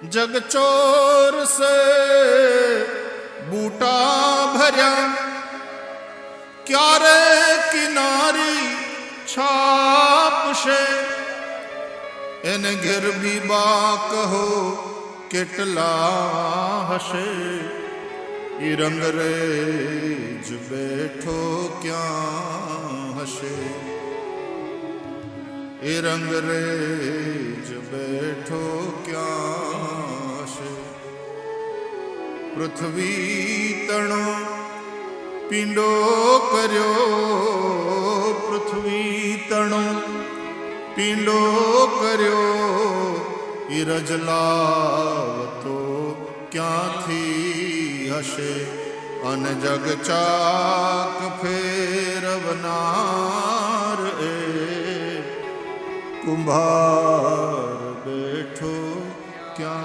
जग चोर से बूटा भरया, क्यारे किनारी छापशे, एने घेर बीबा कहो केटला हशे, ई रंगरेज बैठो क्या हशे, ए रंगरेज बैठो क्या हशे। पृथ्वी तणो पींडो कर्यो, पृथ्वी तणो पींडो कर्यो, ई रजलावतो क्यांथी हशे, अन जग चाक फेरवनार ए कुंभार बैठो क्या